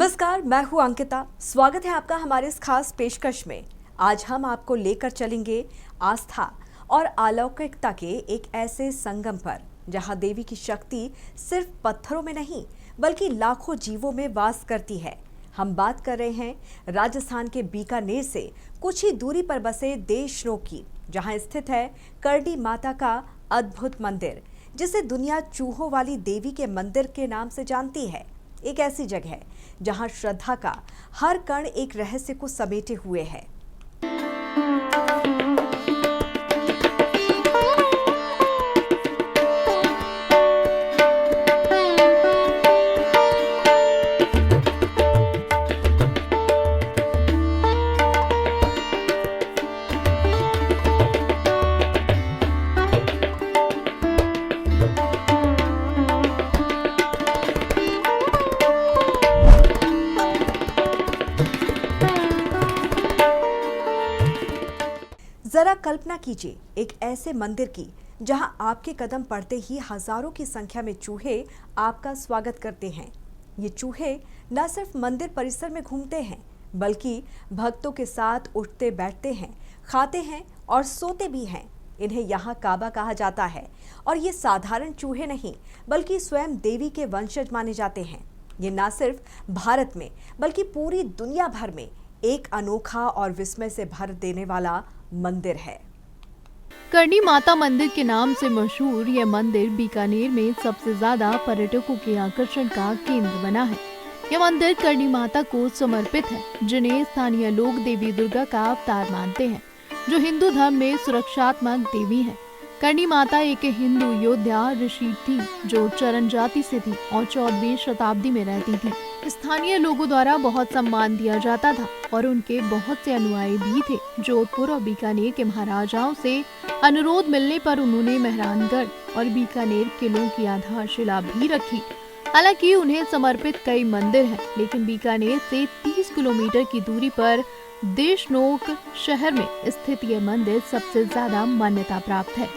नमस्कार, मैं हूं अंकिता। स्वागत है आपका हमारे इस खास पेशकश में। आज हम आपको लेकर चलेंगे आस्था और अलौकिकता के एक ऐसे संगम पर जहां देवी की शक्ति सिर्फ पत्थरों में नहीं बल्कि लाखों जीवों में वास करती है। हम बात कर रहे हैं राजस्थान के बीकानेर से कुछ ही दूरी पर बसे देशनोक की, जहां स्थित है करणी माता का अद्भुत मंदिर, जिसे दुनिया चूहों वाली देवी के मंदिर के नाम से जानती है। एक ऐसी जगह है जहां श्रद्धा का हर कण एक रहस्य को समेटे हुए है। जरा कल्पना कीजिए एक ऐसे मंदिर की जहां आपके कदम पड़ते ही हजारों की संख्या में चूहे आपका स्वागत करते हैं। ये चूहे न सिर्फ मंदिर परिसर में घूमते हैं बल्कि भक्तों के साथ उठते बैठते हैं, खाते हैं और सोते भी हैं। इन्हें यहाँ काबा कहा जाता है और ये साधारण चूहे नहीं बल्कि स्वयं देवी के वंशज माने जाते हैं। ये न सिर्फ भारत में बल्कि पूरी दुनिया भर में एक अनोखा और विस्मय से भर देने वाला मंदिर है। करणी माता मंदिर के नाम से मशहूर यह मंदिर बीकानेर में सबसे ज्यादा पर्यटकों के आकर्षण का केंद्र बना है। यह मंदिर करणी माता को समर्पित है, जिन्हें स्थानीय लोग देवी दुर्गा का अवतार मानते हैं, जो हिंदू धर्म में सुरक्षात्मक देवी है। करणी माता एक हिंदू योद्धा ऋषि थी जो चरण जाति से थी और 14वीं शताब्दी में रहती थी। स्थानीय लोगों द्वारा बहुत सम्मान दिया जाता था और उनके बहुत से अनुयायी भी थे। जोधपुर और बीकानेर के महाराजाओं से अनुरोध मिलने पर उन्होंने मेहरानगढ़ और बीकानेर किलों की आधारशिला भी रखी। हालांकि उन्हें समर्पित कई मंदिर हैं, लेकिन बीकानेर से 30 किलोमीटर की दूरी पर देशनोक शहर में स्थित यह मंदिर सबसे ज्यादा मान्यता प्राप्त है।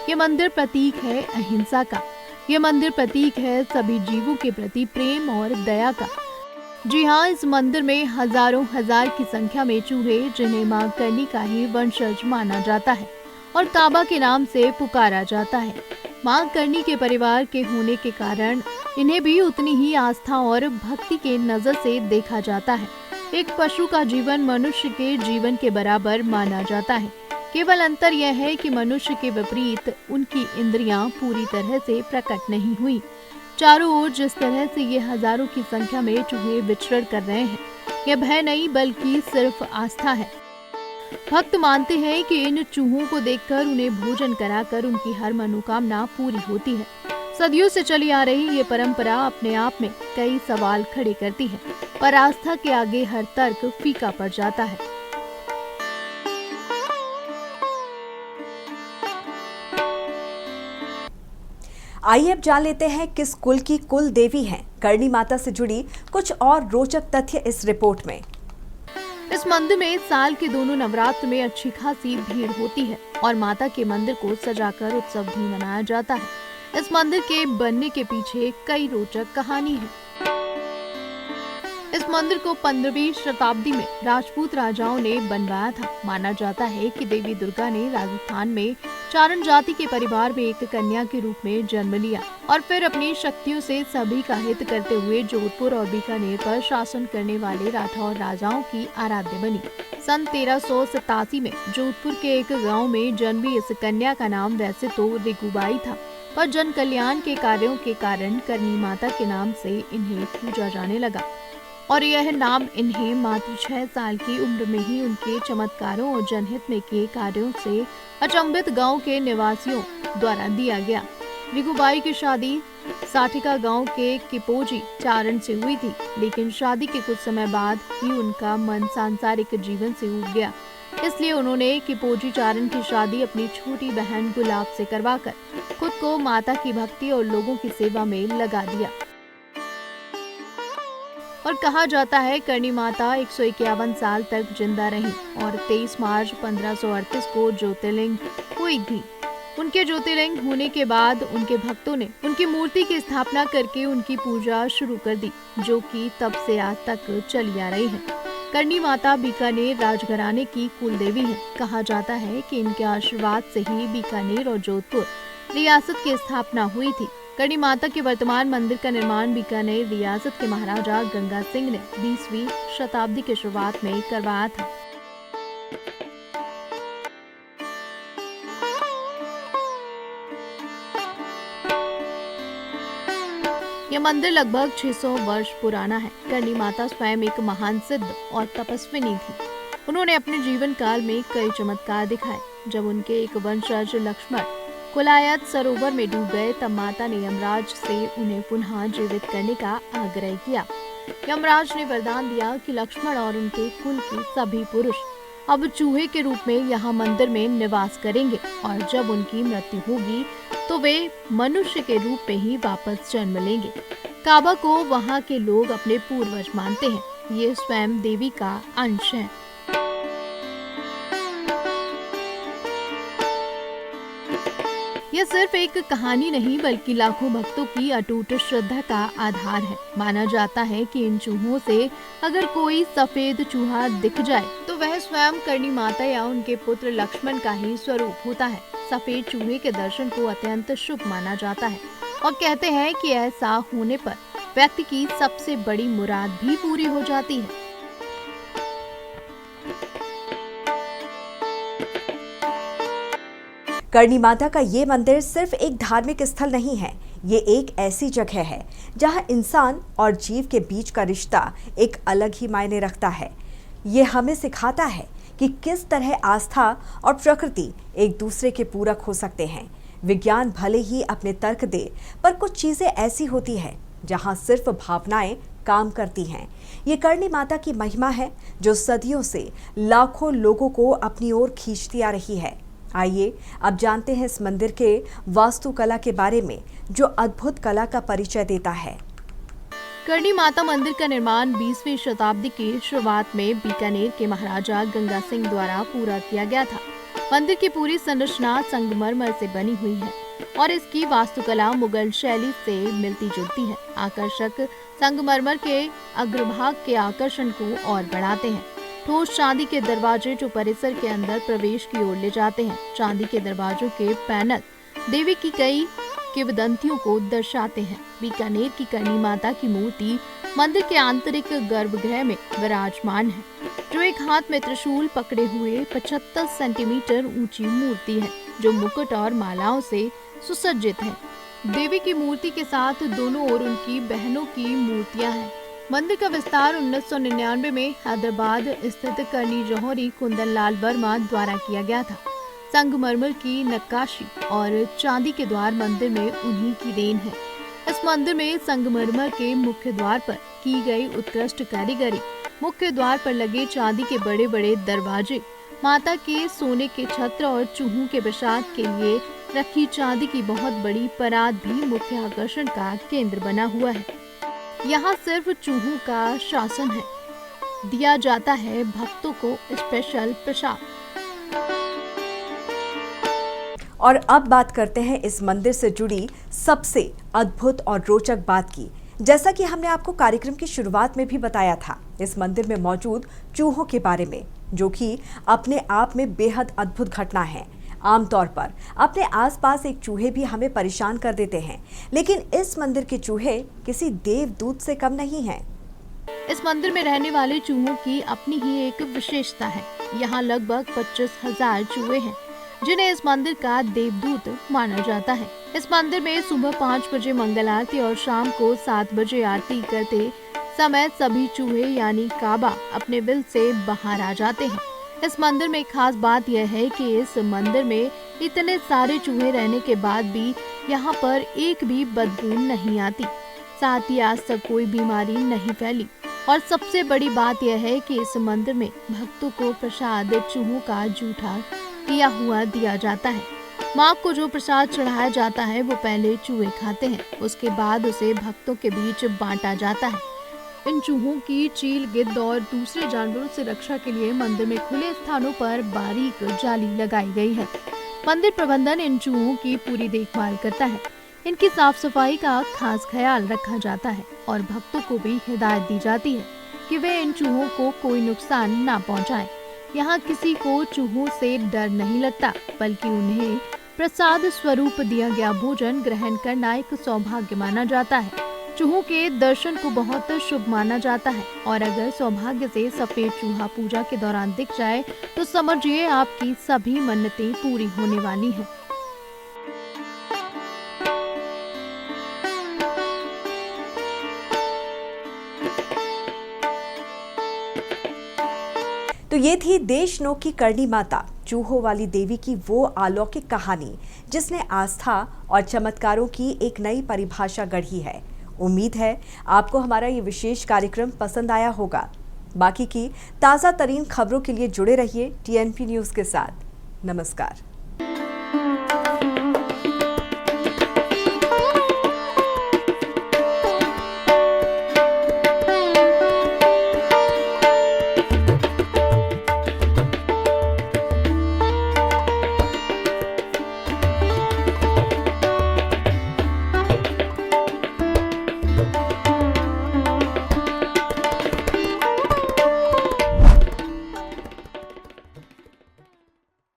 ये मंदिर प्रतीक है अहिंसा का। ये मंदिर प्रतीक है सभी जीवों के प्रति प्रेम और दया का। जी हाँ, इस मंदिर में हजारों हजार की संख्या में चूहे, जिन्हें मां करणी का ही वंशज माना जाता है और काबा के नाम से पुकारा जाता है। मां करणी के परिवार के होने के कारण इन्हें भी उतनी ही आस्था और भक्ति के नजर से देखा जाता है। एक पशु का जीवन मनुष्य के जीवन के बराबर माना जाता है। केवल अंतर यह है कि मनुष्य के विपरीत उनकी इंद्रियां पूरी तरह से प्रकट नहीं हुई। चारों ओर जिस तरह से ये हजारों की संख्या में चूहे विचरण कर रहे हैं, यह भय नहीं बल्कि सिर्फ आस्था है। भक्त मानते हैं कि इन चूहों को देखकर उन्हें भोजन कराकर उनकी हर मनोकामना पूरी होती है। सदियों से चली आ रही ये परंपरा अपने आप में कई सवाल खड़े करती है, पर आस्था के आगे हर तर्क फीका पड़ जाता है। आइए अब जान लेते हैं किस कुल की कुल देवी हैं करणी माता से जुड़ी कुछ और रोचक तथ्य इस रिपोर्ट में। इस मंदिर में साल के दोनों नवरात्र में अच्छी खासी भीड़ होती है और माता के मंदिर को सजाकर उत्सव भी मनाया जाता है। इस मंदिर के बनने के पीछे कई रोचक कहानी है। इस मंदिर को 15वीं शताब्दी में राजपूत राजाओं ने बनवाया था। माना जाता है कि देवी दुर्गा ने राजस्थान में चारण जाति के परिवार में एक कन्या के रूप में जन्म लिया और फिर अपनी शक्तियों से सभी का हित करते हुए जोधपुर और बीकानेर पर शासन करने वाले राठौर राजाओं की आराध्य बनी। सन 1387 में जोधपुर के एक गांव में जन्मी इस कन्या का नाम वैसे तो रिगुबाई था, पर जन कल्याण के कार्यों के कारण करणी माता के नाम से इन्हें पूजा जाने लगा और यह नाम इन्हें मात्र 6 साल की उम्र में ही उनके चमत्कारों और जनहित में किए कार्यों से अचंभित गांव के निवासियों द्वारा दिया गया। रिगुबाई की शादी साठिका गांव के किपोजी चारण से हुई थी, लेकिन शादी के कुछ समय बाद ही उनका मन सांसारिक जीवन से उब गया। इसलिए उन्होंने किपोजी चारण की शादी अपनी छोटी बहन गुलाब से करवाकर खुद को माता की भक्ति और लोगों की सेवा में लगा दिया। और कहा जाता है करणी माता 151 साल तक जिंदा रही और 23 मार्च 1538 को ज्योतिर्लिंग हुई थी। उनके ज्योतिर्लिंग होने के बाद उनके भक्तों ने उनकी मूर्ति की स्थापना करके उनकी पूजा शुरू कर दी, जो कि तब से आज तक चली आ रही है। करणी माता बीकानेर राजघराने की कुल देवी है। कहा जाता है कि इनके आशीर्वाद से ही बीकानेर और जोधपुर रियासत की स्थापना हुई थी। करणी माता के वर्तमान मंदिर का निर्माण बीकानेर रियासत के महाराजा गंगा सिंह ने 20वीं शताब्दी के शुरुआत में करवाया था। यह मंदिर लगभग 600 वर्ष पुराना है। करणी माता स्वयं एक महान सिद्ध और तपस्विनी थी। उन्होंने अपने जीवन काल में कई चमत्कार दिखाए। जब उनके एक वंशज लक्ष्मण कुलायत सरोवर में डूब गए, तब माता ने यमराज से उन्हें पुनः जीवित करने का आग्रह किया। यमराज ने वरदान दिया कि लक्ष्मण और उनके कुल के सभी पुरुष अब चूहे के रूप में यहाँ मंदिर में निवास करेंगे और जब उनकी मृत्यु होगी तो वे मनुष्य के रूप में ही वापस जन्म लेंगे। काबा को वहाँ के लोग अपने पूर्वज मानते हैं। ये स्वयं देवी का अंश है। यह सिर्फ एक कहानी नहीं बल्कि लाखों भक्तों की अटूट श्रद्धा का आधार है। माना जाता है कि इन चूहों से अगर कोई सफेद चूहा दिख जाए तो वह स्वयं करणी माता या उनके पुत्र लक्ष्मण का ही स्वरूप होता है। सफेद चूहे के दर्शन को अत्यंत शुभ माना जाता है और कहते हैं कि ऐसा होने पर व्यक्ति की सबसे बड़ी मुराद भी पूरी हो जाती है। करणी माता का ये मंदिर सिर्फ एक धार्मिक स्थल नहीं है, ये एक ऐसी जगह है जहां इंसान और जीव के बीच का रिश्ता एक अलग ही मायने रखता है। ये हमें सिखाता है कि किस तरह आस्था और प्रकृति एक दूसरे के पूरक हो सकते हैं। विज्ञान भले ही अपने तर्क दे, पर कुछ चीजें ऐसी होती हैं जहां सिर्फ भावनाएं काम करती हैं। ये करणी माता की महिमा है जो सदियों से लाखों लोगों को अपनी ओर खींचती आ रही है। आइए अब जानते हैं इस मंदिर के वास्तुकला के बारे में, जो अद्भुत कला का परिचय देता है। करणी माता मंदिर का निर्माण 20वीं शताब्दी की शुरुआत में बीकानेर के महाराजा गंगा सिंह द्वारा पूरा किया गया था। मंदिर की पूरी संरचना संगमरमर से बनी हुई है और इसकी वास्तुकला मुगल शैली से मिलती जुलती है। आकर्षक संगमरमर के अग्रभाग के आकर्षण को और बढ़ाते हैं। ठोस चांदी के दरवाजे जो परिसर के अंदर प्रवेश की ओर ले जाते हैं। चांदी के दरवाजों के पैनल देवी की कई किंवदंतियों को दर्शाते हैं। बीकानेर की करणी माता की मूर्ति मंदिर के आंतरिक गर्भगृह में विराजमान है, जो एक हाथ में त्रिशूल पकड़े हुए 75 सेंटीमीटर ऊंची मूर्ति है, जो मुकुट और मालाओं से सुसज्जित है। देवी की मूर्ति के साथ दोनों ओर उनकी बहनों की मूर्तियां हैं। मंदिर का विस्तार 1999 में हैदराबाद स्थित करणी जौहरी कुंदन लाल वर्मा द्वारा किया गया था। संगमरमर की नक्काशी और चांदी के द्वार मंदिर में उन्हीं की देन है। इस मंदिर में संगमरमर के मुख्य द्वार पर की गई उत्कृष्ट कारीगरी, मुख्य द्वार पर लगे चांदी के बड़े बड़े दरवाजे, माता के सोने के छत्र और चूहों के प्रसाद के लिए रखी चांदी की बहुत बड़ी परात भी मुख्य आकर्षण का केंद्र बना हुआ है। यहाँ सिर्फ चूहों का शासन है, दिया जाता है भक्तों को स्पेशल प्रसाद। और अब बात करते हैं इस मंदिर से जुड़ी सबसे अद्भुत और रोचक बात की। जैसा कि हमने आपको कार्यक्रम की शुरुआत में भी बताया था, इस मंदिर में मौजूद चूहों के बारे में, जो कि अपने आप में बेहद अद्भुत घटना है। आमतौर पर अपने आसपास एक चूहे भी हमें परेशान कर देते हैं, लेकिन इस मंदिर के चूहे किसी देवदूत से कम नहीं हैं। इस मंदिर में रहने वाले चूहों की अपनी ही एक विशेषता है। यहाँ लगभग 25,000 चूहे हैं, जिन्हें इस मंदिर का देवदूत माना जाता है। इस मंदिर में सुबह 5 बजे मंगल आरती और शाम को 7 बजे आरती करते समय सभी चूहे यानी काबा अपने बिल से बाहर आ जाते हैं। इस मंदिर में खास बात यह है कि इस मंदिर में इतने सारे चूहे रहने के बाद भी यहाँ पर एक भी बदबू नहीं आती। साथ ही आज तक कोई बीमारी नहीं फैली। और सबसे बड़ी बात यह है कि इस मंदिर में भक्तों को प्रसाद चूहों का जूठा किया हुआ दिया जाता है। माँ को जो प्रसाद चढ़ाया जाता है वो पहले चूहे खाते हैं, उसके बाद उसे भक्तों के बीच बांटा जाता है। इन चूहों की चील, गिद्ध और दूसरे जानवरों से रक्षा के लिए मंदिर में खुले स्थानों पर बारीक जाली लगाई गई है। मंदिर प्रबंधन इन चूहों की पूरी देखभाल करता है। इनकी साफ सफाई का खास ख्याल रखा जाता है और भक्तों को भी हिदायत दी जाती है कि वे इन चूहों को कोई नुकसान ना पहुंचाएं। यहाँ किसी को चूहों से डर नहीं लगता, बल्कि उन्हें प्रसाद स्वरूप दिया गया भोजन ग्रहण करना एक सौभाग्य माना जाता है। चूहों के दर्शन को बहुत शुभ माना जाता है और अगर सौभाग्य से सफेद चूहा पूजा के दौरान दिख जाए तो समझिए आपकी सभी मन्नतें पूरी होने वाली हैं। तो ये थी देशनोक की करणी माता चूहों वाली देवी की वो अलौकिक कहानी जिसने आस्था और चमत्कारों की एक नई परिभाषा गढ़ी है। उम्मीद है आपको हमारा ये विशेष कार्यक्रम पसंद आया होगा। बाकी की ताज़ा तरीन खबरों के लिए जुड़े रहिए TNP न्यूज़ के साथ। नमस्कार।